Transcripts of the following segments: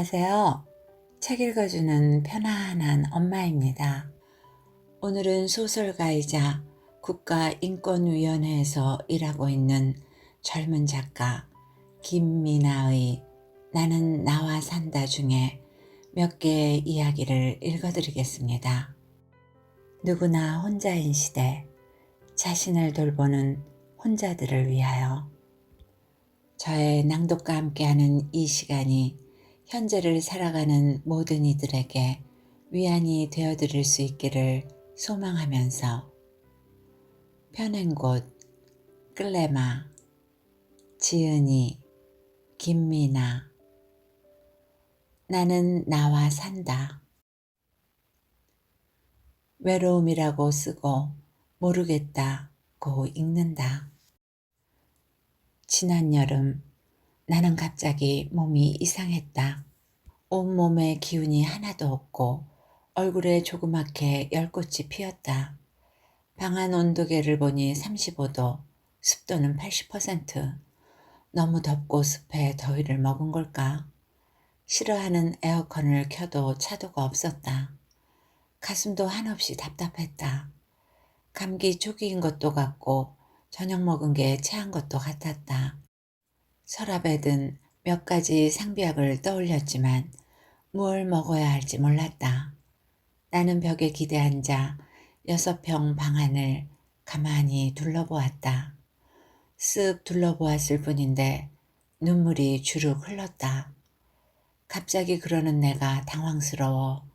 안녕하세요. 책 읽어주는 편안한 엄마입니다. 오늘은 소설가이자 국가인권위원회에서 일하고 있는 젊은 작가 김미나의 나는 나와 산다 중에 몇 개의 이야기를 읽어드리겠습니다. 누구나 혼자인 시대, 자신을 돌보는 혼자들을 위하여. 저의 낭독과 함께하는 이 시간이 현재를 살아가는 모든 이들에게 위안이 되어드릴 수 있기를 소망하면서 편행곳, 끌레마, 지은이, 김미나. 나는 나와 산다. 외로움이라고 쓰고 모르겠다고 읽는다. 지난 여름 나는 갑자기 몸이 이상했다. 온몸에 기운이 하나도 없고 얼굴에 조그맣게 열꽃이 피었다. 방 안 온도계를 보니 35도, 습도는 80%. 너무 덥고 습해 더위를 먹은 걸까? 싫어하는 에어컨을 켜도 차도가 없었다. 가슴도 한없이 답답했다. 감기 초기인 것도 같고 저녁 먹은 게 체한 것도 같았다. 서랍에 든 몇 가지 상비약을 떠올렸지만 무엇을 먹어야 할지 몰랐다. 나는 벽에 기대 앉아 6평 방 안을 가만히 둘러보았다. 쓱 둘러보았을 뿐인데 눈물이 주룩 흘렀다. 갑자기 그러는 내가 당황스러워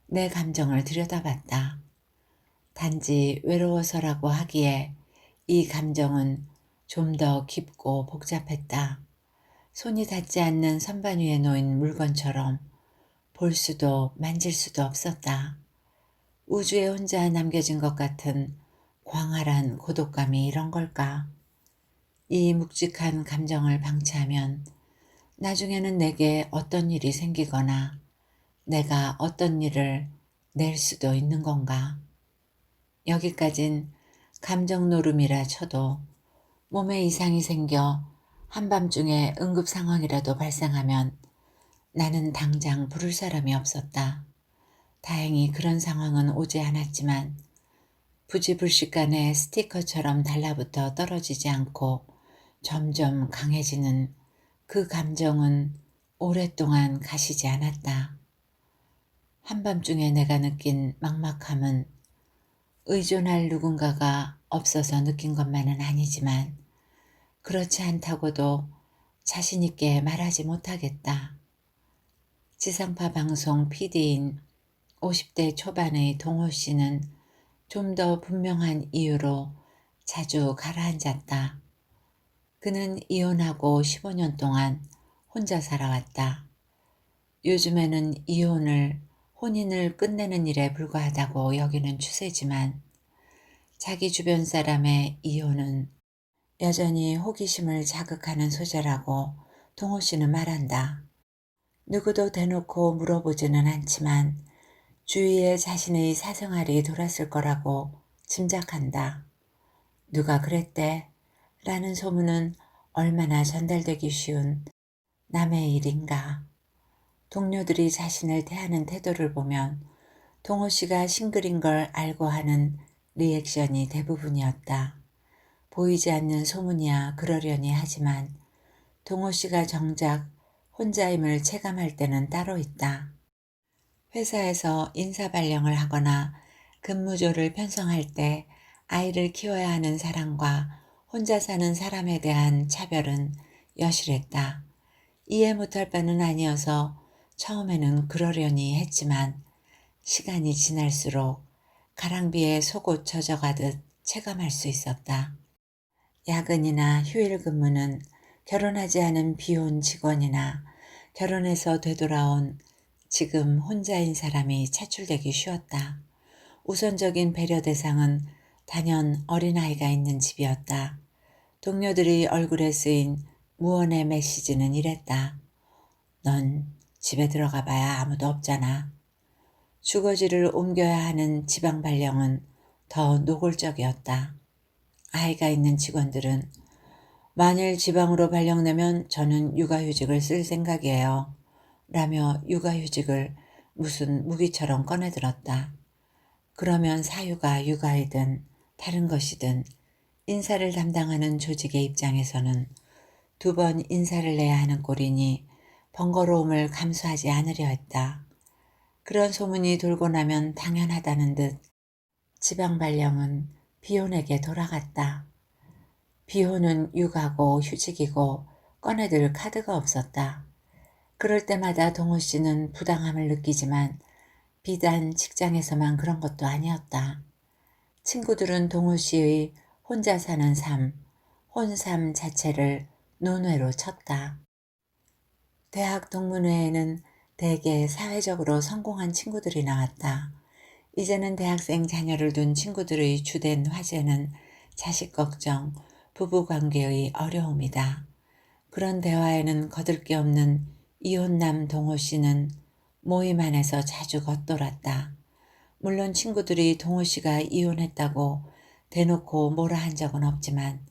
내 감정을 들여다봤다. 단지 외로워서라고 하기에 이 감정은 좀 더 깊고 복잡했다. 손이 닿지 않는 선반 위에 놓인 물건처럼 볼 수도 만질 수도 없었다. 우주에 혼자 남겨진 것 같은 광활한 고독감이 이런 걸까? 이 묵직한 감정을 방치하면 나중에는 내게 어떤 일이 생기거나 내가 어떤 일을 낼 수도 있는 건가? 여기까진 감정 노름이라 쳐도 몸에 이상이 생겨 한밤중에 응급 상황이라도 발생하면 나는 당장 부를 사람이 없었다. 다행히 그런 상황은 오지 않았지만 부지불식간에 스티커처럼 달라붙어 떨어지지 않고 점점 강해지는 그 감정은 오랫동안 가시지 않았다. 한밤중에 내가 느낀 막막함은 의존할 누군가가 없어서 느낀 것만은 아니지만 그렇지 않다고도 자신 있게 말하지 못하겠다. 지상파 방송 PD인 50대 초반의 동호 씨는 좀 더 분명한 이유로 자주 가라앉았다. 그는 이혼하고 15년 동안 혼자 살아왔다. 요즘에는 이혼을 혼인을 끝내는 일에 불과하다고 여기는 추세지만 자기 주변 사람의 이혼은 여전히 호기심을 자극하는 소재라고 동호 씨는 말한다. 누구도 대놓고 물어보지는 않지만 주위에 자신의 사생활이 돌았을 거라고 짐작한다. 누가 그랬대? 라는 소문은 얼마나 전달되기 쉬운 남의 일인가. 동료들이 자신을 대하는 태도를 보면 동호 씨가 싱글인 걸 알고 하는 리액션이 대부분이었다. 보이지 않는 소문이야 그러려니 하지만 동호 씨가 정작 혼자임을 체감할 때는 따로 있다. 회사에서 인사발령을 하거나 근무조를 편성할 때 아이를 키워야 하는 사람과 혼자 사는 사람에 대한 차별은 여실했다. 이해 못할 바는 아니어서 처음에는 그러려니 했지만 시간이 지날수록 가랑비에 속옷 젖어가듯 체감할 수 있었다. 야근이나 휴일 근무는 결혼하지 않은 비혼 직원이나 결혼해서 되돌아온 지금 혼자인 사람이 차출되기 쉬웠다. 우선적인 배려 대상은 단연 어린아이가 있는 집이었다. 동료들이 얼굴에 쓰인 무언의 메시지는 이랬다. 넌 집에 들어가 봐야 아무도 없잖아. 주거지를 옮겨야 하는 지방 발령은 더 노골적이었다. 아이가 있는 직원들은 만일 지방으로 발령되면 저는 육아휴직을 쓸 생각이에요. 라며 육아휴직을 무슨 무기처럼 꺼내들었다. 그러면 사유가 육아이든 다른 것이든 인사를 담당하는 조직의 입장에서는 2번 인사를 내야 하는 꼴이니 번거로움을 감수하지 않으려 했다. 그런 소문이 돌고 나면 당연하다는 듯 지방 발령은 비혼에게 돌아갔다. 비혼은 육아고 휴직이고 꺼내들 카드가 없었다. 그럴 때마다 동호 씨는 부당함을 느끼지만 비단 직장에서만 그런 것도 아니었다. 친구들은 동호 씨의 혼자 사는 삶, 혼삼 자체를 논외로 쳤다. 대학 동문회에는 대개 사회적으로 성공한 친구들이 나왔다. 이제는 대학생 자녀를 둔 친구들의 주된 화제는 자식 걱정, 부부관계의 어려움이다. 그런 대화에는 거들 게 없는 이혼남 동호 씨는 모임 안에서 자주 겉돌았다. 물론 친구들이 동호 씨가 이혼했다고 대놓고 뭐라 한 적은 없지만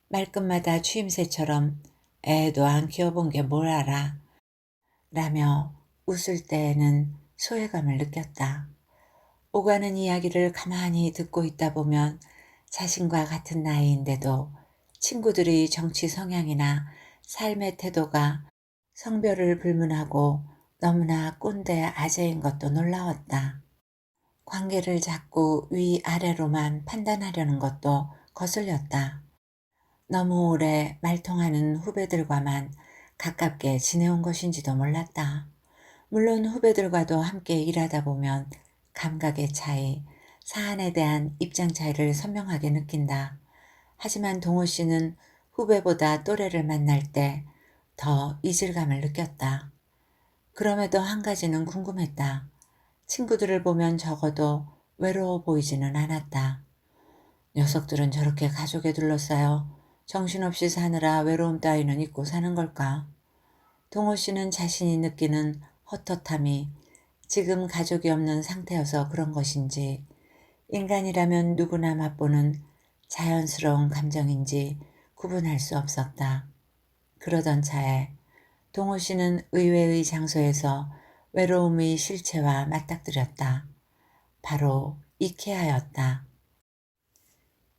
말끝마다 추임새처럼 애도 안 키워본 게 뭘 알아 라며 웃을 때에는 소외감을 느꼈다. 오가는 이야기를 가만히 듣고 있다 보면 자신과 같은 나이인데도 친구들의 정치 성향이나 삶의 태도가 성별을 불문하고 너무나 꼰대 아재인 것도 놀라웠다. 관계를 자꾸 위아래로만 판단하려는 것도 거슬렸다. 너무 오래 말통하는 후배들과만 가깝게 지내온 것인지도 몰랐다. 물론 후배들과도 함께 일하다 보면 감각의 차이, 사안에 대한 입장 차이를 선명하게 느낀다. 하지만 동호 씨는 후배보다 또래를 만날 때 더 이질감을 느꼈다. 그럼에도 한 가지는 궁금했다. 친구들을 보면 적어도 외로워 보이지는 않았다. 녀석들은 저렇게 가족에 둘러싸여 정신없이 사느라 외로움 따위는 잊고 사는 걸까? 동호 씨는 자신이 느끼는 헛헛함이 지금 가족이 없는 상태여서 그런 것인지 인간이라면 누구나 맛보는 자연스러운 감정인지 구분할 수 없었다. 그러던 차에 동호 씨는 의외의 장소에서 외로움의 실체와 맞닥뜨렸다. 바로 이케아였다.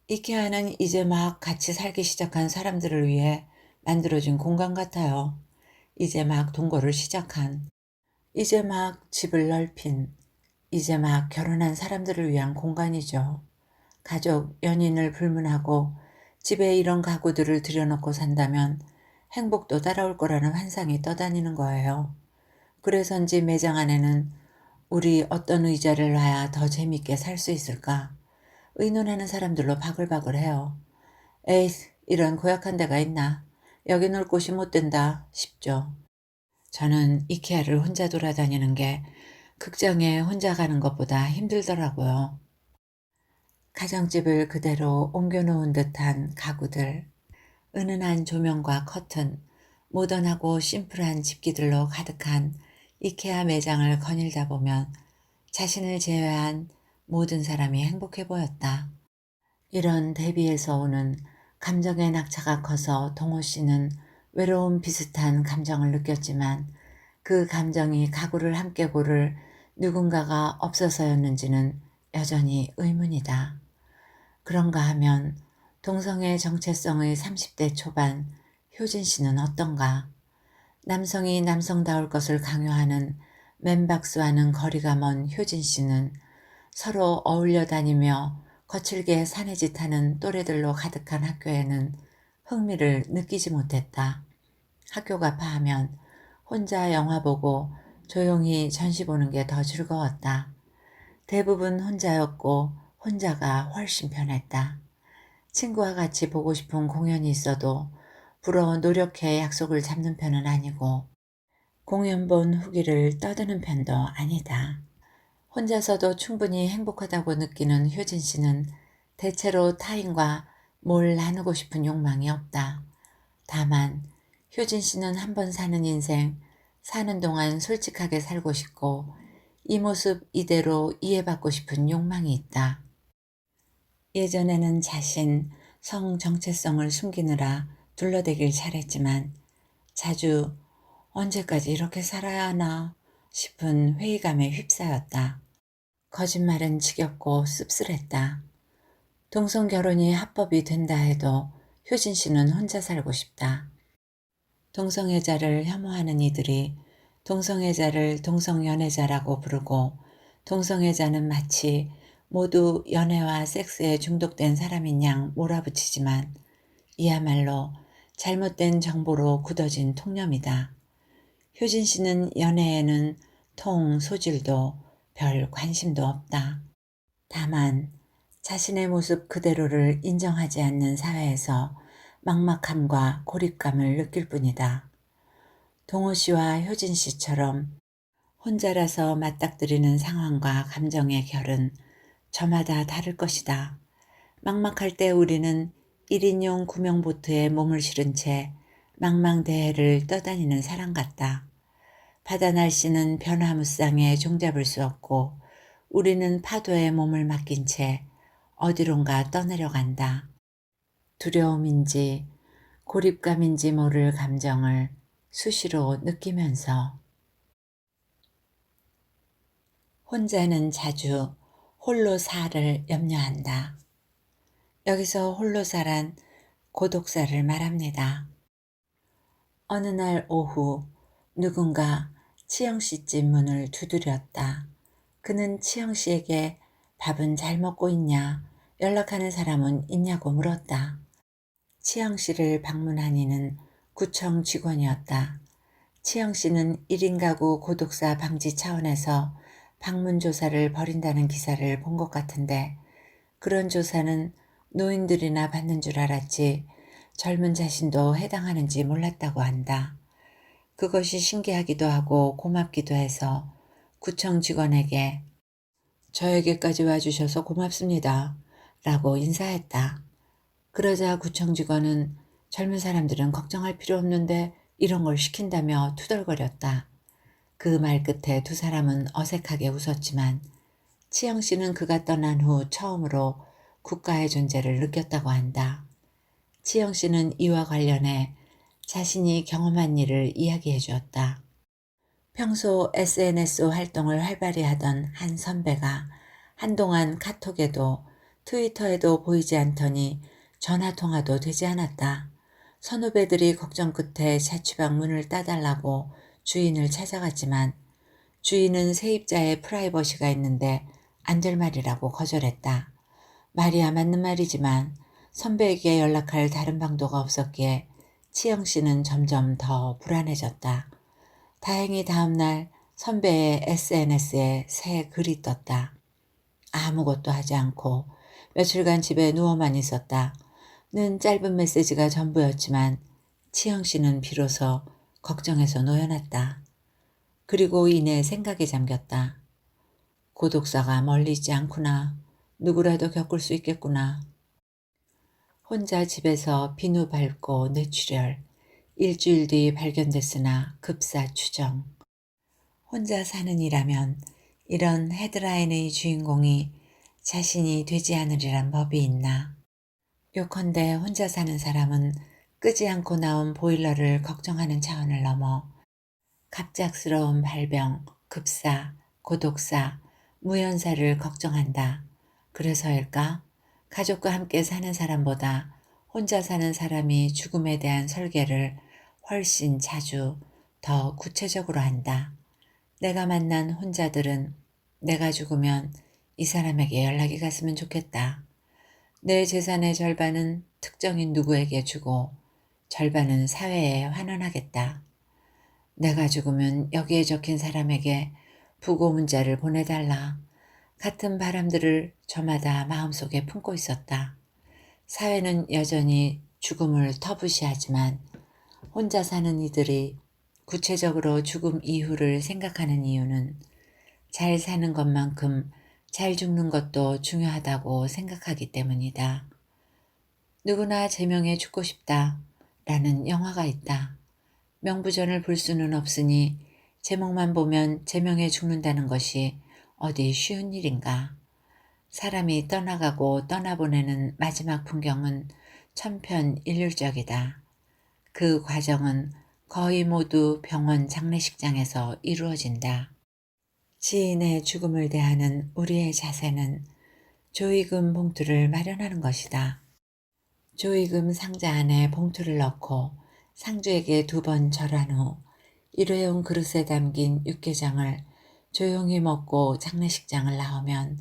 이케아는 이제 막 같이 살기 시작한 사람들을 위해 만들어진 공간 같아요. 이제 막 동거를 시작한, 이제 막 집을 넓힌, 이제 막 결혼한 사람들을 위한 공간이죠. 가족, 연인을 불문하고 집에 이런 가구들을 들여놓고 산다면 행복도 따라올 거라는 환상이 떠다니는 거예요. 그래서인지 매장 안에는 우리 어떤 의자를 놔야 더 재밌게 살 수 있을까? 의논하는 사람들로 바글바글해요. 에이, 이런 고약한 데가 있나? 여기 놀 곳이 못 된다 싶죠. 저는 이케아를 혼자 돌아다니는 게 극장에 혼자 가는 것보다 힘들더라고요. 가정집을 그대로 옮겨놓은 듯한 가구들, 은은한 조명과 커튼, 모던하고 심플한 집기들로 가득한 이케아 매장을 거닐다 보면 자신을 제외한 모든 사람이 행복해 보였다. 이런 대비에서 오는 감정의 낙차가 커서 동호 씨는 외로움 비슷한 감정을 느꼈지만 그 감정이 가구를 함께 고를 누군가가 없어서였는지는 여전히 의문이다. 그런가 하면 동성애 정체성의 30대 초반 효진 씨는 어떤가? 남성이 남성다울 것을 강요하는 맨박스와는 거리가 먼 효진 씨는 서로 어울려 다니며 거칠게 사내짓하는 또래들로 가득한 학교에는 흥미를 느끼지 못했다. 학교가 파하면 혼자 영화 보고 조용히 전시 보는 게 더 즐거웠다. 대부분 혼자였고 혼자가 훨씬 편했다. 친구와 같이 보고 싶은 공연이 있어도 불어 노력해 약속을 잡는 편은 아니고 공연 본 후기를 떠드는 편도 아니다. 혼자서도 충분히 행복하다고 느끼는 효진 씨는 대체로 타인과 뭘 나누고 싶은 욕망이 없다. 다만 효진 씨는 한 번 사는 인생, 사는 동안 솔직하게 살고 싶고 이 모습 이대로 이해받고 싶은 욕망이 있다. 예전에는 자신, 성 정체성을 숨기느라 둘러대길 잘했지만 자주 언제까지 이렇게 살아야 하나 싶은 회의감에 휩싸였다. 거짓말은 지겹고 씁쓸했다. 동성 결혼이 합법이 된다 해도 효진 씨는 혼자 살고 싶다. 동성애자를 혐오하는 이들이 동성애자를 동성연애자라고 부르고 동성애자는 마치 모두 연애와 섹스에 중독된 사람인 양 몰아붙이지만 이야말로 잘못된 정보로 굳어진 통념이다. 효진 씨는 연애에는 통, 소질도 별 관심도 없다. 다만 자신의 모습 그대로를 인정하지 않는 사회에서 막막함과 고립감을 느낄 뿐이다. 동호 씨와 효진 씨처럼 혼자라서 맞닥뜨리는 상황과 감정의 결은 저마다 다를 것이다. 막막할 때 우리는 1인용 구명보트에 몸을 실은 채 망망대해를 떠다니는 사람 같다. 바다 날씨는 변화무쌍에 종잡을 수 없고 우리는 파도에 몸을 맡긴 채 어디론가 떠내려간다. 두려움인지 고립감인지 모를 감정을 수시로 느끼면서 혼자는 자주 홀로사를 염려한다. 여기서 홀로사란 고독사를 말합니다. 어느 날 오후 누군가 치영 씨 집 문을 두드렸다. 그는 치영 씨에게 밥은 잘 먹고 있냐, 연락하는 사람은 있냐고 물었다. 치영 씨를 방문한 이는 구청 직원이었다. 치영 씨는 1인 가구 고독사 방지 차원에서 방문 조사를 벌인다는 기사를 본 것 같은데 그런 조사는 노인들이나 받는 줄 알았지 젊은 자신도 해당하는지 몰랐다고 한다. 그것이 신기하기도 하고 고맙기도 해서 구청 직원에게 저에게까지 와주셔서 고맙습니다. 라고 인사했다. 그러자 구청 직원은 젊은 사람들은 걱정할 필요 없는데 이런 걸 시킨다며 투덜거렸다. 그 말 끝에 두 사람은 어색하게 웃었지만 치영 씨는 그가 떠난 후 처음으로 국가의 존재를 느꼈다고 한다. 치영 씨는 이와 관련해 자신이 경험한 일을 이야기해 주었다. 평소 SNS 활동을 활발히 하던 한 선배가 한동안 카톡에도 트위터에도 보이지 않더니 전화통화도 되지 않았다. 선후배들이 걱정 끝에 자취방 문을 따달라고 주인을 찾아갔지만 주인은 세입자의 프라이버시가 있는데 안 될 말이라고 거절했다. 말이야 맞는 말이지만 선배에게 연락할 다른 방도가 없었기에 치영 씨는 점점 더 불안해졌다. 다행히 다음날 선배의 SNS에 새 글이 떴다. 아무것도 하지 않고 며칠간 집에 누워만 있었다. 는 짧은 메시지가 전부였지만 치영 씨는 비로소 걱정에서 놓여났다. 그리고 이내 생각에 잠겼다. 고독사가 멀리 있지 않구나. 누구라도 겪을 수 있겠구나. 혼자 집에서 비누 밟고 뇌출혈. 일주일 뒤 발견됐으나 급사 추정. 혼자 사는 이라면 이런 헤드라인의 주인공이 자신이 되지 않으리란 법이 있나. 요컨대 혼자 사는 사람은 끄지 않고 나온 보일러를 걱정하는 차원을 넘어 갑작스러운 발병, 급사, 고독사, 무연사를 걱정한다. 그래서일까? 가족과 함께 사는 사람보다 혼자 사는 사람이 죽음에 대한 설계를 훨씬 자주 더 구체적으로 한다. 내가 만난 혼자들은 내가 죽으면 이 사람에게 연락이 갔으면 좋겠다. 내 재산의 절반은 특정인 누구에게 주고 절반은 사회에 환원하겠다. 내가 죽으면 여기에 적힌 사람에게 부고 문자를 보내달라. 같은 바람들을 저마다 마음속에 품고 있었다. 사회는 여전히 죽음을 터부시하지만 혼자 사는 이들이 구체적으로 죽음 이후를 생각하는 이유는 잘 사는 것만큼 잘 죽는 것도 중요하다고 생각하기 때문이다. 누구나 제명에 죽고 싶다 라는 영화가 있다. 명부전을 볼 수는 없으니 제목만 보면 제명에 죽는다는 것이 어디 쉬운 일인가. 사람이 떠나가고 떠나보내는 마지막 풍경은 천편일률적이다. 그 과정은 거의 모두 병원 장례식장에서 이루어진다. 지인의 죽음을 대하는 우리의 자세는 조의금 봉투를 마련하는 것이다. 조의금 상자 안에 봉투를 넣고 상주에게 2번 절한 후 일회용 그릇에 담긴 육개장을 조용히 먹고 장례식장을 나오면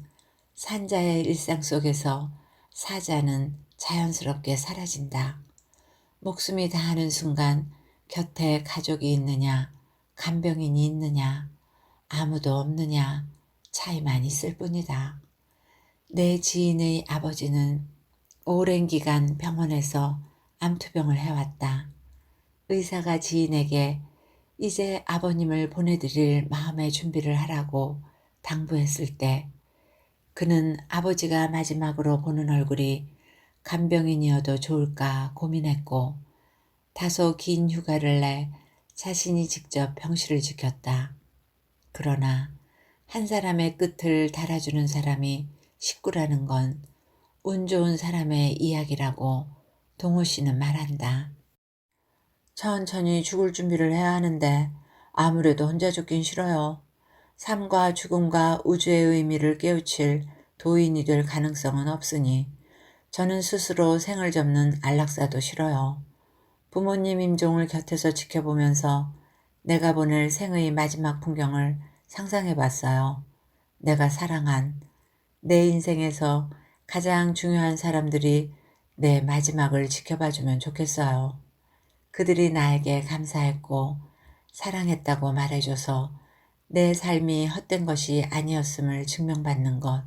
산자의 일상 속에서 사자는 자연스럽게 사라진다. 목숨이 다하는 순간 곁에 가족이 있느냐, 간병인이 있느냐, 아무도 없느냐 차이만 있을 뿐이다. 내 지인의 아버지는 오랜 기간 병원에서 암투병을 해왔다. 의사가 지인에게 이제 아버님을 보내드릴 마음의 준비를 하라고 당부했을 때 그는 아버지가 마지막으로 보는 얼굴이 간병인이어도 좋을까 고민했고 다소 긴 휴가를 내 자신이 직접 병실을 지켰다. 그러나 한 사람의 끝을 달아주는 사람이 식구라는 건 운 좋은 사람의 이야기라고 동호 씨는 말한다. 천천히 죽을 준비를 해야 하는데 아무래도 혼자 죽긴 싫어요. 삶과 죽음과 우주의 의미를 깨우칠 도인이 될 가능성은 없으니 저는 스스로 생을 접는 안락사도 싫어요. 부모님 임종을 곁에서 지켜보면서 내가 보낼 생의 마지막 풍경을 상상해 봤어요. 내가 사랑한 내 인생에서 가장 중요한 사람들이 내 마지막을 지켜봐주면 좋겠어요. 그들이 나에게 감사했고 사랑했다고 말해줘서 내 삶이 헛된 것이 아니었음을 증명받는 것.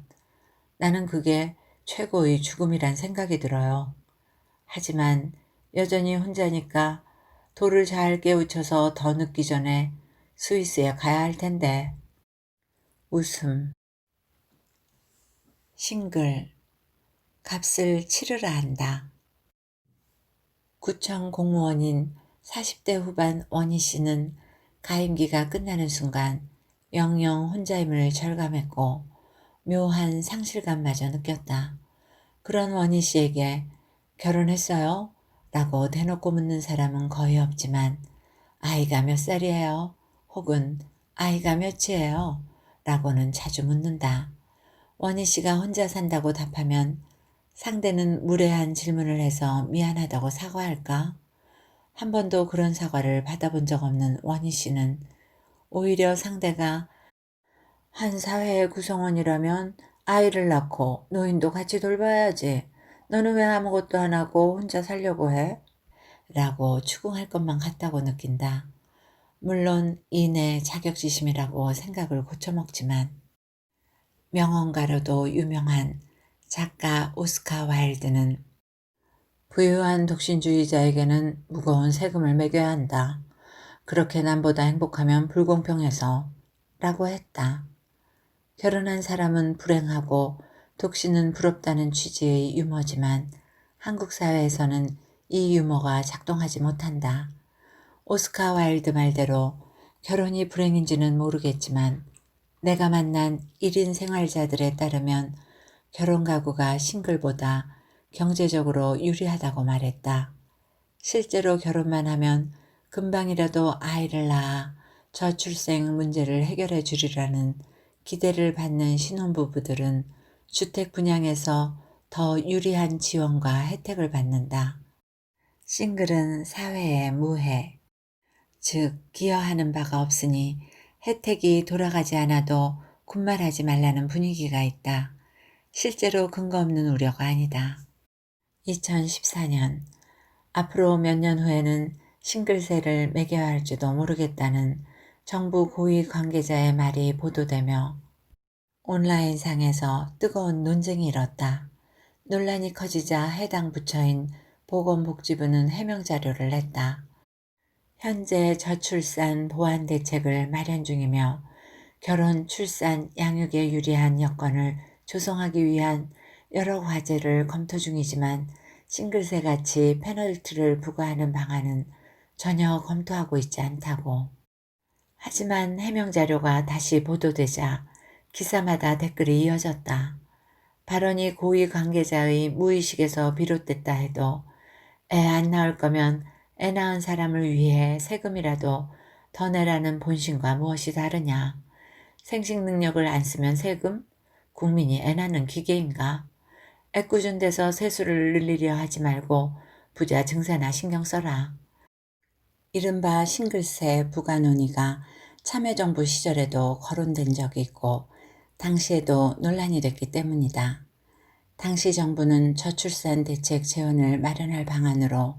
나는 그게 최고의 죽음이란 생각이 들어요. 하지만 여전히 혼자니까 돌을 잘 깨우쳐서 더 늦기 전에 스위스에 가야 할 텐데. 웃음. 싱글. 값을 치르라 한다. 구청 공무원인 40대 후반 원희 씨는 가임기가 끝나는 순간 영영 혼자임을 절감했고 묘한 상실감마저 느꼈다. 그런 원희 씨에게 결혼했어요? 라고 대놓고 묻는 사람은 거의 없지만 아이가 몇 살이에요? 혹은 아이가 몇이에요? 라고는 자주 묻는다. 원희 씨가 혼자 산다고 답하면 상대는 무례한 질문을 해서 미안하다고 사과할까? 한 번도 그런 사과를 받아본 적 없는 원희 씨는 오히려 상대가 한 사회의 구성원이라면 아이를 낳고 노인도 같이 돌봐야지. 너는 왜 아무것도 안 하고 혼자 살려고 해? 라고 추궁할 것만 같다고 느낀다. 물론 이내 자격지심이라고 생각을 고쳐먹지만 명언가로도 유명한 작가 오스카 와일드는 부유한 독신주의자에게는 무거운 세금을 매겨야 한다. 그렇게 남보다 행복하면 불공평해서 라고 했다. 결혼한 사람은 불행하고 독신은 부럽다는 취지의 유머지만 한국 사회에서는 이 유머가 작동하지 못한다. 오스카 와일드 말대로 결혼이 불행인지는 모르겠지만 내가 만난 1인 생활자들에 따르면 결혼 가구가 싱글보다 경제적으로 유리하다고 말했다. 실제로 결혼만 하면 금방이라도 아이를 낳아 저출생 문제를 해결해 주리라는 기대를 받는 신혼부부들은 주택 분양에서 더 유리한 지원과 혜택을 받는다. 싱글은 사회에 무해, 즉 기여하는 바가 없으니 혜택이 돌아가지 않아도 군말하지 말라는 분위기가 있다. 실제로 근거 없는 우려가 아니다. 2014년 앞으로 몇 년 후에는 싱글세를 매겨야 할지도 모르겠다는 정부 고위 관계자의 말이 보도되며 온라인상에서 뜨거운 논쟁이 일었다. 논란이 커지자 해당 부처인 보건복지부는 해명 자료를 냈다. 현재 저출산 보완 대책을 마련 중이며 결혼, 출산, 양육에 유리한 여건을 조성하기 위한 여러 과제를 검토 중이지만 싱글세 같이 페널티를 부과하는 방안은 전혀 검토하고 있지 않다고. 하지만 해명 자료가 다시 보도되자 기사마다 댓글이 이어졌다. 발언이 고위 관계자의 무의식에서 비롯됐다 해도 애 안 낳을 거면 애 낳은 사람을 위해 세금이라도 더 내라는 본심과 무엇이 다르냐. 생식 능력을 안 쓰면 세금? 국민이 애 낳는 기계인가? 애꿎은 데서 세수를 늘리려 하지 말고 부자 증세나 신경 써라. 이른바 싱글세 부과 논의가 참여정부 시절에도 거론된 적이 있고 당시에도 논란이 됐기 때문이다. 당시 정부는 저출산 대책 재원을 마련할 방안으로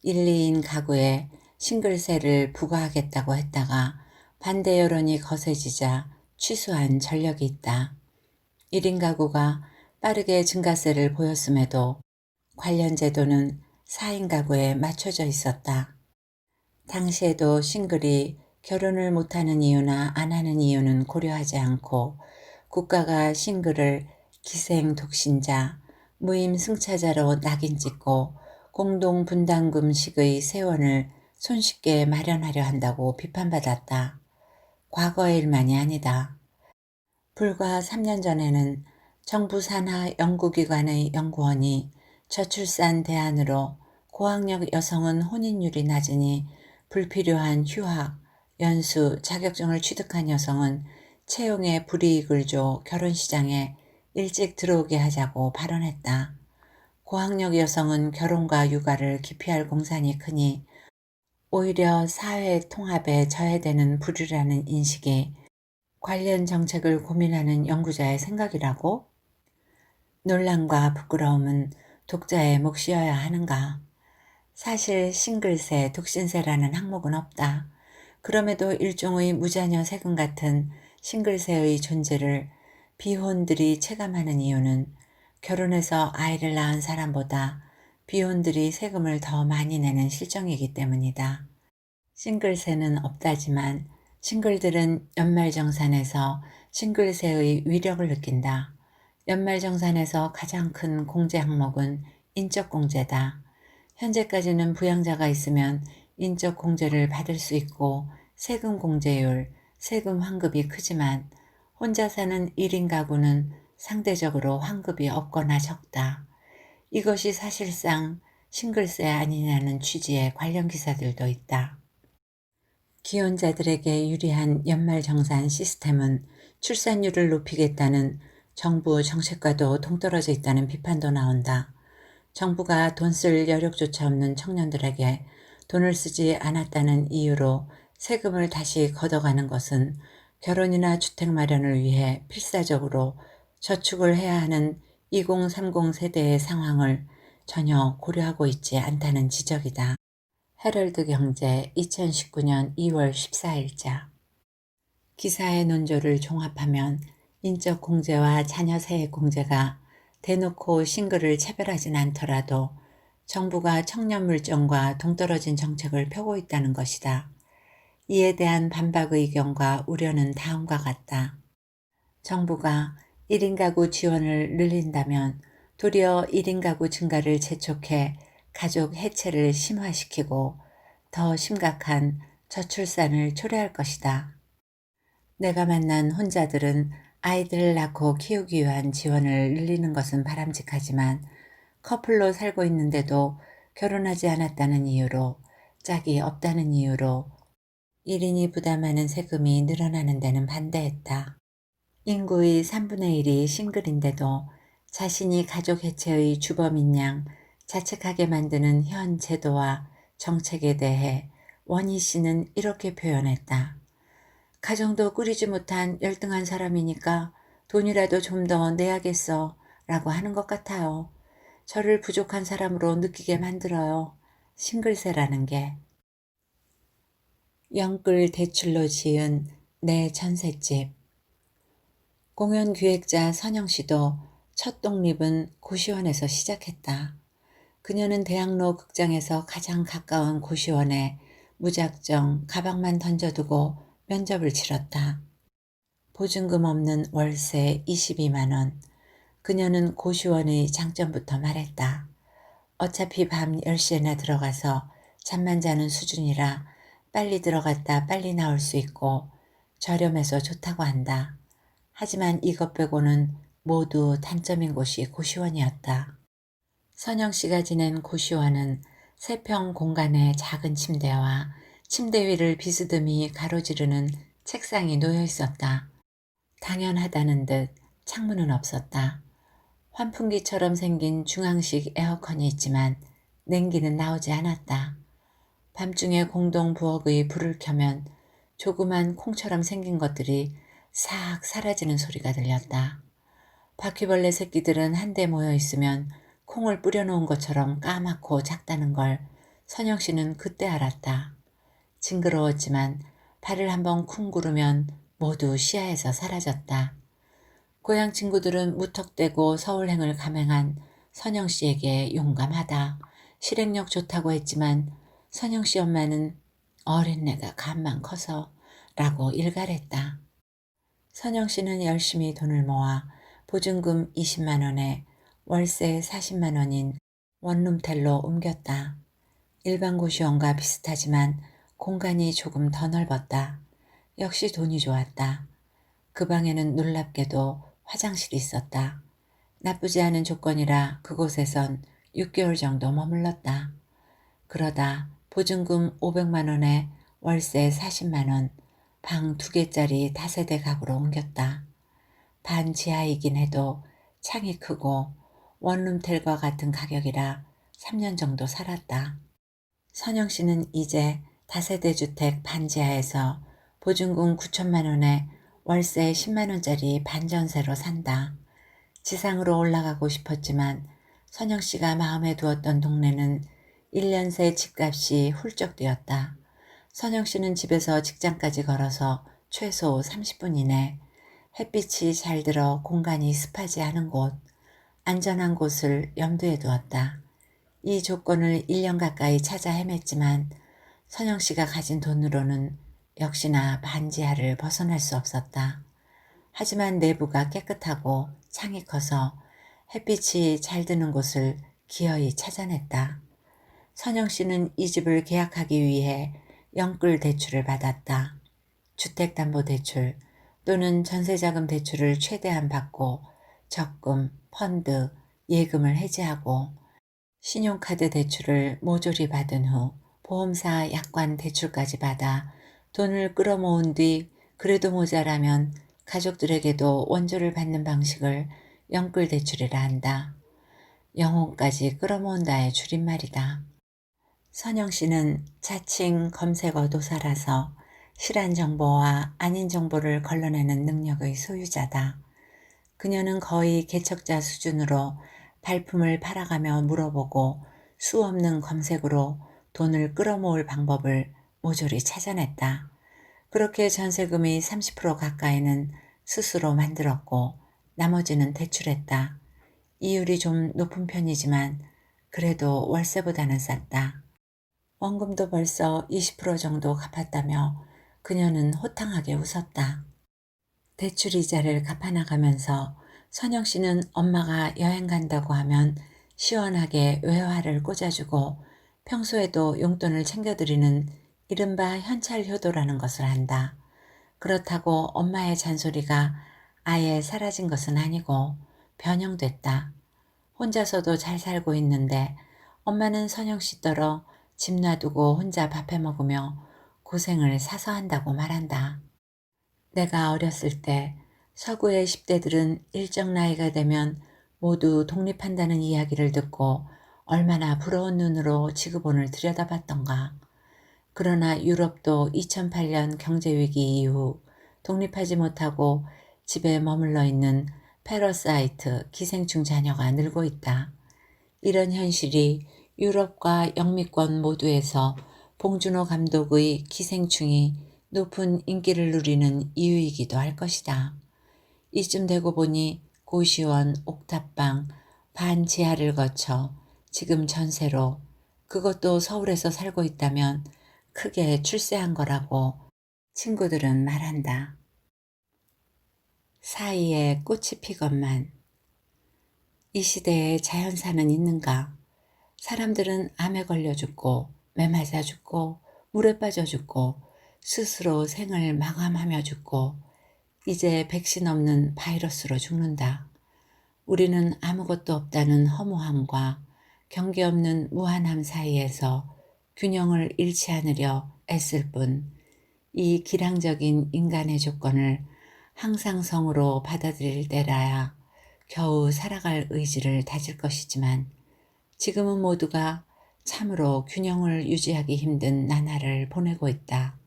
1, 2인 가구에 싱글세를 부과하겠다고 했다가 반대 여론이 거세지자 취소한 전력이 있다. 1인 가구가 빠르게 증가세를 보였음에도 관련 제도는 4인 가구에 맞춰져 있었다. 당시에도 싱글이 결혼을 못하는 이유나 안 하는 이유는 고려하지 않고 국가가 싱글을 기생 독신자, 무임 승차자로 낙인 찍고 공동분담금식의 세원을 손쉽게 마련하려 한다고 비판받았다. 과거의 일만이 아니다. 불과 3년 전에는 정부 산하 연구기관의 연구원이 저출산 대안으로 고학력 여성은 혼인율이 낮으니 불필요한 휴학, 연수, 자격증을 취득한 여성은 채용에 불이익을 줘 결혼시장에 일찍 들어오게 하자고 발언했다. 고학력 여성은 결혼과 육아를 기피할 공산이 크니 오히려 사회 통합에 저해되는 부류라는 인식이 관련 정책을 고민하는 연구자의 생각이라고? 논란과 부끄러움은 독자의 몫이어야 하는가? 사실 싱글세, 독신세라는 항목은 없다. 그럼에도 일종의 무자녀 세금 같은 싱글세의 존재를 비혼들이 체감하는 이유는 결혼해서 아이를 낳은 사람보다 비혼들이 세금을 더 많이 내는 실정이기 때문이다. 싱글세는 없다지만 싱글들은 연말정산에서 싱글세의 위력을 느낀다. 연말정산에서 가장 큰 공제 항목은 인적공제다. 현재까지는 부양자가 있으면 인적공제를 받을 수 있고 세금 공제율, 세금 환급이 크지만 혼자 사는 1인 가구는 상대적으로 환급이 없거나 적다. 이것이 사실상 싱글세 아니냐는 취지의 관련 기사들도 있다. 기혼자들에게 유리한 연말정산 시스템은 출산율을 높이겠다는 정부 정책과도 동떨어져 있다는 비판도 나온다. 정부가 돈 쓸 여력조차 없는 청년들에게 돈을 쓰지 않았다는 이유로 세금을 다시 걷어가는 것은 결혼이나 주택 마련을 위해 필사적으로 저축을 해야 하는 2030 세대의 상황을 전혀 고려하고 있지 않다는 지적이다. 헤럴드 경제 2019년 2월 14일자. 기사의 논조를 종합하면 인적 공제와 자녀 세액 공제가 대놓고 싱글을 차별하진 않더라도 정부가 청년 물정과 동떨어진 정책을 펴고 있다는 것이다. 이에 대한 반박 의견과 우려는 다음과 같다. 정부가 1인 가구 지원을 늘린다면 도리어 1인 가구 증가를 재촉해 가족 해체를 심화시키고 더 심각한 저출산을 초래할 것이다. 내가 만난 혼자들은 아이들을 낳고 키우기 위한 지원을 늘리는 것은 바람직하지만 커플로 살고 있는데도 결혼하지 않았다는 이유로, 짝이 없다는 이유로 1인이 부담하는 세금이 늘어나는 데는 반대했다. 인구의 3분의 1이 싱글인데도 자신이 가족 해체의 주범인 양 자책하게 만드는 현 제도와 정책에 대해 원희 씨는 이렇게 표현했다. 가정도 꾸리지 못한 열등한 사람이니까 돈이라도 좀 더 내야겠어 라고 하는 것 같아요. 저를 부족한 사람으로 느끼게 만들어요. 싱글세라는 게. 영끌 대출로 지은 내 전셋집. 공연 기획자 선영 씨도 첫 독립은 고시원에서 시작했다. 그녀는 대학로 극장에서 가장 가까운 고시원에 무작정 가방만 던져두고 면접을 치렀다. 보증금 없는 월세 22만 원. 그녀는 고시원의 장점부터 말했다. 어차피 밤 10시에나 들어가서 잠만 자는 수준이라 빨리 들어갔다 빨리 나올 수 있고 저렴해서 좋다고 한다. 하지만 이것 빼고는 모두 단점인 곳이 고시원이었다. 선영 씨가 지낸 고시원은 세평 공간에 작은 침대와 침대 위를 비스듬히 가로지르는 책상이 놓여 있었다. 당연하다는 듯 창문은 없었다. 환풍기처럼 생긴 중앙식 에어컨이 있지만 냉기는 나오지 않았다. 밤중에 공동 부엌의 불을 켜면 조그만 콩처럼 생긴 것들이 싹 사라지는 소리가 들렸다. 바퀴벌레 새끼들은 한데 모여 있으면 콩을 뿌려놓은 것처럼 까맣고 작다는 걸 선영 씨는 그때 알았다. 징그러웠지만 발을 한번 쿵 구르면 모두 시야에서 사라졌다. 고향 친구들은 무턱대고 서울행을 감행한 선영 씨에게 용감하다, 실행력 좋다고 했지만 선영 씨 엄마는 어린애가 간만 커서 라고 일갈했다. 선영 씨는 열심히 돈을 모아 보증금 20만 원에 월세 40만 원인 원룸텔로 옮겼다. 일반 고시원과 비슷하지만 공간이 조금 더 넓었다. 역시 돈이 좋았다. 그 방에는 놀랍게도 화장실이 있었다. 나쁘지 않은 조건이라 그곳에선 6개월 정도 머물렀다. 그러다 보증금 500만 원에 월세 40만 원, 방 2개짜리 다세대 가구로 옮겼다. 반지하이긴 해도 창이 크고 원룸텔과 같은 가격이라 3년 정도 살았다. 선영 씨는 이제 다세대 주택 반지하에서 보증금 9천만 원에 월세 10만 원짜리 반전세로 산다. 지상으로 올라가고 싶었지만 선영 씨가 마음에 두었던 동네는 1년 새 집값이 훌쩍 뛰었다. 선영 씨는 집에서 직장까지 걸어서 최소 30분 이내, 햇빛이 잘 들어 공간이 습하지 않은 곳, 안전한 곳을 염두에 두었다. 이 조건을 1년 가까이 찾아 헤맸지만 선영 씨가 가진 돈으로는 역시나 반지하를 벗어날 수 없었다. 하지만 내부가 깨끗하고 창이 커서 햇빛이 잘 드는 곳을 기어이 찾아냈다. 선영 씨는 이 집을 계약하기 위해 영끌 대출을 받았다. 주택담보대출 또는 전세자금 대출을 최대한 받고 적금, 펀드, 예금을 해지하고 신용카드 대출을 모조리 받은 후 보험사 약관 대출까지 받아 돈을 끌어모은 뒤 그래도 모자라면 가족들에게도 원조를 받는 방식을 영끌 대출이라 한다. 영혼까지 끌어모은다의 줄임말이다. 선영 씨는 자칭 검색어 도사라서 실한 정보와 아닌 정보를 걸러내는 능력의 소유자다. 그녀는 거의 개척자 수준으로 발품을 팔아가며 물어보고 수 없는 검색으로 돈을 끌어모을 방법을 모조리 찾아냈다. 그렇게 전세금이 30% 가까이는 스스로 만들었고 나머지는 대출했다. 이율이 좀 높은 편이지만 그래도 월세보다는 쌌다. 원금도 벌써 20% 정도 갚았다며 그녀는 호탕하게 웃었다. 대출 이자를 갚아나가면서 선영 씨는 엄마가 여행 간다고 하면 시원하게 외화를 꽂아주고 평소에도 용돈을 챙겨드리는 이른바 현찰 효도라는 것을 한다. 그렇다고 엄마의 잔소리가 아예 사라진 것은 아니고 변형됐다. 혼자서도 잘 살고 있는데 엄마는 선영 씨더러 집 놔두고 혼자 밥해 먹으며 고생을 사서 한다고 말한다. 내가 어렸을 때 서구의 10대들은 일정 나이가 되면 모두 독립한다는 이야기를 듣고 얼마나 부러운 눈으로 지구본을 들여다봤던가. 그러나 유럽도 2008년 경제위기 이후 독립하지 못하고 집에 머물러 있는 패러사이트 기생충 자녀가 늘고 있다. 이런 현실이 유럽과 영미권 모두에서 봉준호 감독의 기생충이 높은 인기를 누리는 이유이기도 할 것이다. 이쯤 되고 보니 고시원, 옥탑방, 반지하를 거쳐 지금 전세로, 그것도 서울에서 살고 있다면 크게 출세한 거라고 친구들은 말한다. 사이에 꽃이 피건만. 이 시대에 자연사는 있는가? 사람들은 암에 걸려 죽고 매 맞아 죽고 물에 빠져 죽고 스스로 생을 마감하며 죽고 이제 백신 없는 바이러스로 죽는다. 우리는 아무것도 없다는 허무함과 경계 없는 무한함 사이에서 균형을 잃지 않으려 애쓸 뿐 이 기량적인 인간의 조건을 항상성으로 받아들일 때라야 겨우 살아갈 의지를 다질 것이지만 지금은 모두가 참으로 균형을 유지하기 힘든 나날을 보내고 있다.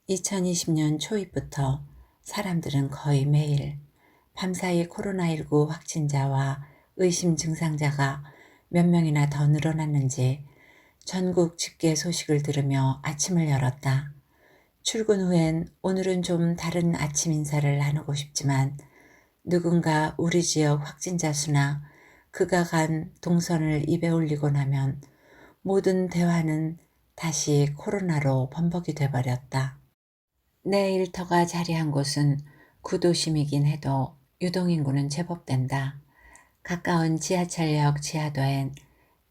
2020년 초입부터 사람들은 거의 매일 밤사이 코로나19 확진자와 의심 증상자가 몇 명이나 더 늘어났는지 전국 집계 소식을 들으며 아침을 열었다. 출근 후엔 오늘은 좀 다른 아침 인사를 나누고 싶지만 누군가 우리 지역 확진자 수나 그가 간 동선을 입에 올리고 나면 모든 대화는 다시 코로나로 범벅이 돼버렸다. 내 일터가 자리한 곳은 구도심이긴 해도 유동인구는 제법 된다. 가까운 지하철역 지하도엔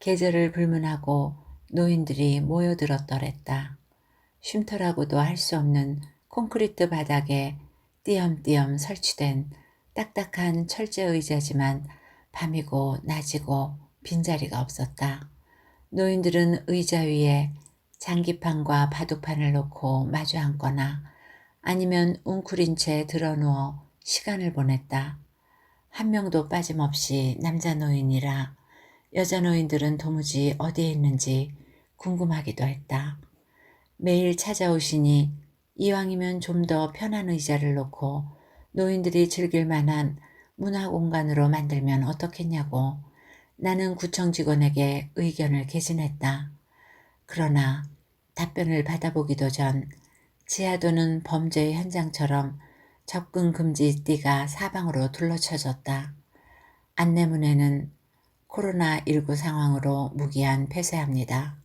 계절을 불문하고 노인들이 모여들었더랬다. 쉼터라고도 할 수 없는 콘크리트 바닥에 띄엄띄엄 설치된 딱딱한 철제 의자지만 밤이고 낮이고 빈자리가 없었다. 노인들은 의자 위에 장기판과 바둑판을 놓고 마주 앉거나 아니면 웅크린 채 드러누워 시간을 보냈다. 한 명도 빠짐없이 남자 노인이라 여자 노인들은 도무지 어디에 있는지 궁금하기도 했다. 매일 찾아오시니 이왕이면 좀 더 편한 의자를 놓고 노인들이 즐길 만한 문화 공간으로 만들면 어떻겠냐고 나는 구청 직원에게 의견을 개진했다. 그러나 답변을 받아보기도 전 지하도는 범죄의 현장처럼 접근 금지 띠가 사방으로 둘러쳐졌다. 안내문에는 코로나19 상황으로 무기한 폐쇄합니다.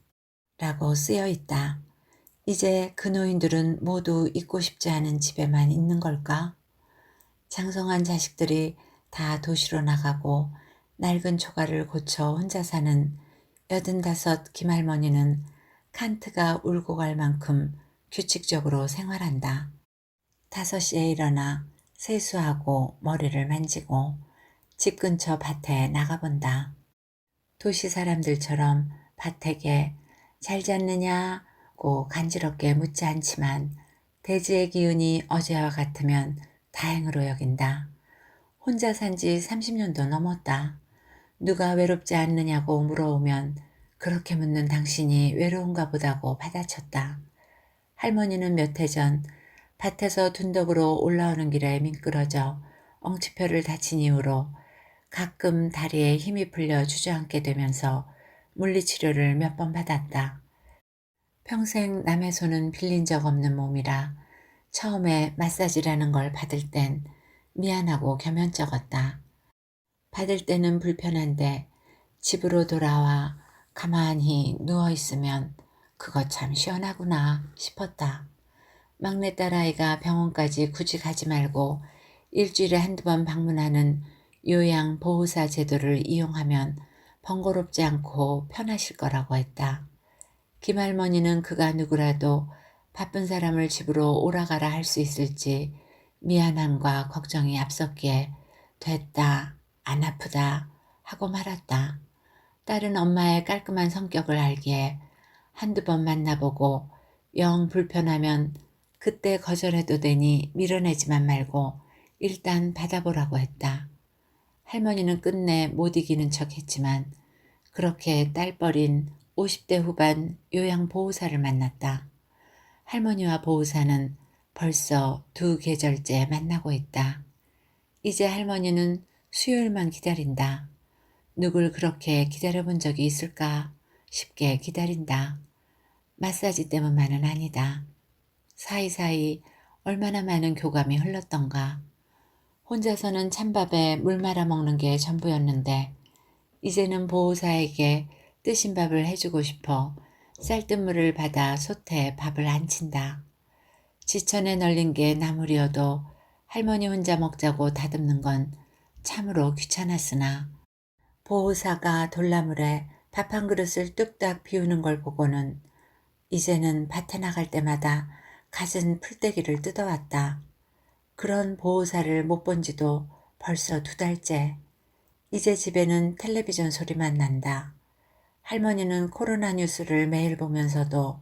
라고 쓰여 있다. 이제 그 노인들은 모두 있고 싶지 않은 집에만 있는 걸까? 장성한 자식들이 다 도시로 나가고 낡은 초가를 고쳐 혼자 사는 85 김할머니는 칸트가 울고 갈 만큼 규칙적으로 생활한다. 5시에 일어나 세수하고 머리를 만지고 집 근처 밭에 나가본다. 도시 사람들처럼 밭에게 잘 잤느냐고 간지럽게 묻지 않지만 대지의 기운이 어제와 같으면 다행으로 여긴다. 혼자 산 지 30년도 넘었다. 누가 외롭지 않느냐고 물어오면 그렇게 묻는 당신이 외로운가 보다고 받아쳤다. 할머니는 몇 해 전 밭에서 둔덕으로 올라오는 길에 미끄러져 엉치뼈를 다친 이후로 가끔 다리에 힘이 풀려 주저앉게 되면서 물리치료를 몇 번 받았다. 평생 남의 손은 빌린 적 없는 몸이라 처음에 마사지라는 걸 받을 땐 미안하고 겸연쩍었다. 받을 때는 불편한데 집으로 돌아와 가만히 누워있으면 그거 참 시원하구나 싶었다. 막내딸 아이가 병원까지 굳이 가지 말고 일주일에 한두 번 방문하는 요양보호사 제도를 이용하면 번거롭지 않고 편하실 거라고 했다. 김할머니는 그가 누구라도 바쁜 사람을 집으로 오라가라 할 수 있을지 미안함과 걱정이 앞섰기에 됐다, 안 아프다 하고 말았다. 딸은 엄마의 깔끔한 성격을 알기에 한두 번 만나보고 영 불편하면 그때 거절해도 되니 밀어내지만 말고 일단 받아보라고 했다. 할머니는 끝내 못 이기는 척 했지만 그렇게 딸뻘인 50대 후반 요양보호사를 만났다. 할머니와 보호사는 벌써 2계절째 만나고 있다. 이제 할머니는 수요일만 기다린다. 누굴 그렇게 기다려본 적이 있을까 싶게 기다린다. 마사지 때문만은 아니다. 사이사이 얼마나 많은 교감이 흘렀던가. 혼자서는 찬밥에 물 말아 먹는 게 전부였는데 이제는 보호사에게 뜨신 밥을 해주고 싶어 쌀뜨물을 받아 솥에 밥을 안 친다. 지천에 널린 게 나물이어도 할머니 혼자 먹자고 다듬는 건 참으로 귀찮았으나 보호사가 돌나물에 밥 한 그릇을 뚝딱 비우는 걸 보고는 이제는 밭에 나갈 때마다 갖은 풀떼기를 뜯어왔다. 그런 보호사를 못 본 지도 벌써 2달째. 이제 집에는 텔레비전 소리만 난다. 할머니는 코로나 뉴스를 매일 보면서도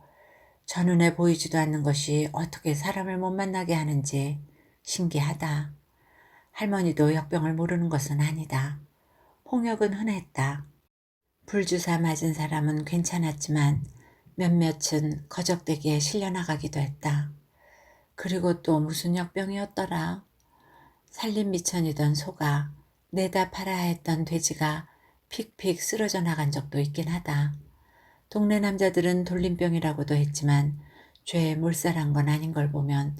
저 눈에 보이지도 않는 것이 어떻게 사람을 못 만나게 하는지 신기하다. 할머니도 역병을 모르는 것은 아니다. 홍역은 흔했다. 불주사 맞은 사람은 괜찮았지만 몇몇은 거적대기에 실려나가기도 했다. 그리고 또 무슨 역병이었더라. 산림미천이던 소가 내다 팔아야 했던 돼지가 픽픽 쓰러져 나간 적도 있긴 하다. 동네 남자들은 돌림병이라고도 했지만 죄에 몰살한 건 아닌 걸 보면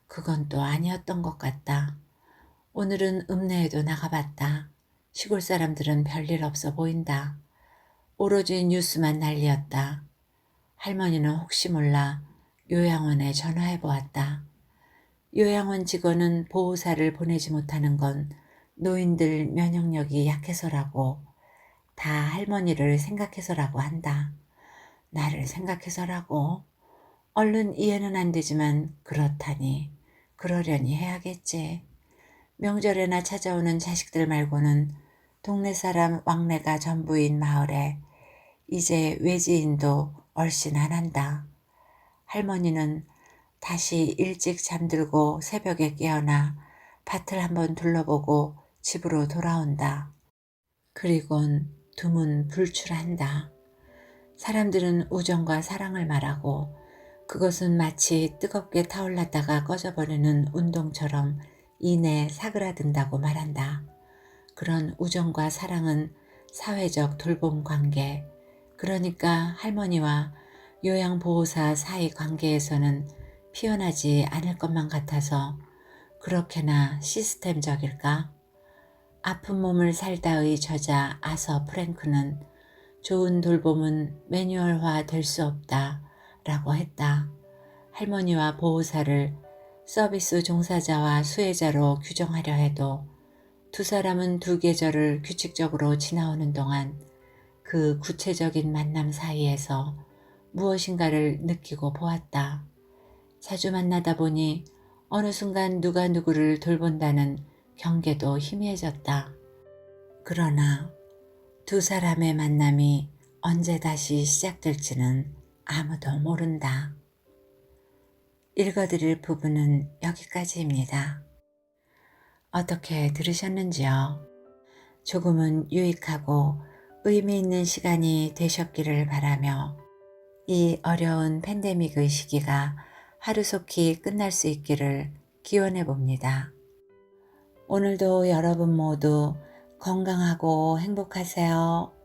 그건 또 아니었던 것 같다. 오늘은 읍내에도 나가봤다. 시골 사람들은 별일 없어 보인다. 오로지 뉴스만 난리였다. 할머니는 혹시 몰라 요양원에 전화해 보았다. 요양원 직원은 보호사를 보내지 못하는 건 노인들 면역력이 약해서라고, 다 할머니를 생각해서라고 한다. 나를 생각해서라고? 얼른 이해는 안 되지만 그렇다니, 그러려니 해야겠지. 명절에나 찾아오는 자식들 말고는 동네 사람 왕래가 전부인 마을에 이제 외지인도 얼씬 안 한다. 할머니는 다시 일찍 잠들고 새벽에 깨어나 밭을 한번 둘러보고 집으로 돌아온다. 그리곤 두문 불출한다. 사람들은 우정과 사랑을 말하고 그것은 마치 뜨겁게 타올랐다가 꺼져버리는 운동처럼 이내 사그라든다고 말한다. 그런 우정과 사랑은 사회적 돌봄 관계, 그러니까 할머니와 요양보호사 사이 관계에서는 피어나지 않을 것만 같아서 그렇게나 시스템적일까? 아픈 몸을 살다의 저자 아서 프랭크는 좋은 돌봄은 매뉴얼화 될 수 없다 라고 했다. 할머니와 보호사를 서비스 종사자와 수혜자로 규정하려 해도 두 사람은 두 계절을 규칙적으로 지나오는 동안 그 구체적인 만남 사이에서 무엇인가를 느끼고 보았다. 자주 만나다 보니 어느 순간 누가 누구를 돌본다는 경계도 희미해졌다. 그러나 두 사람의 만남이 언제 다시 시작될지는 아무도 모른다. 읽어드릴 부분은 여기까지입니다. 어떻게 들으셨는지요? 조금은 유익하고 의미 있는 시간이 되셨기를 바라며 이 어려운 팬데믹의 시기가 하루속히 끝날 수 있기를 기원해 봅니다. 오늘도 여러분 모두 건강하고 행복하세요.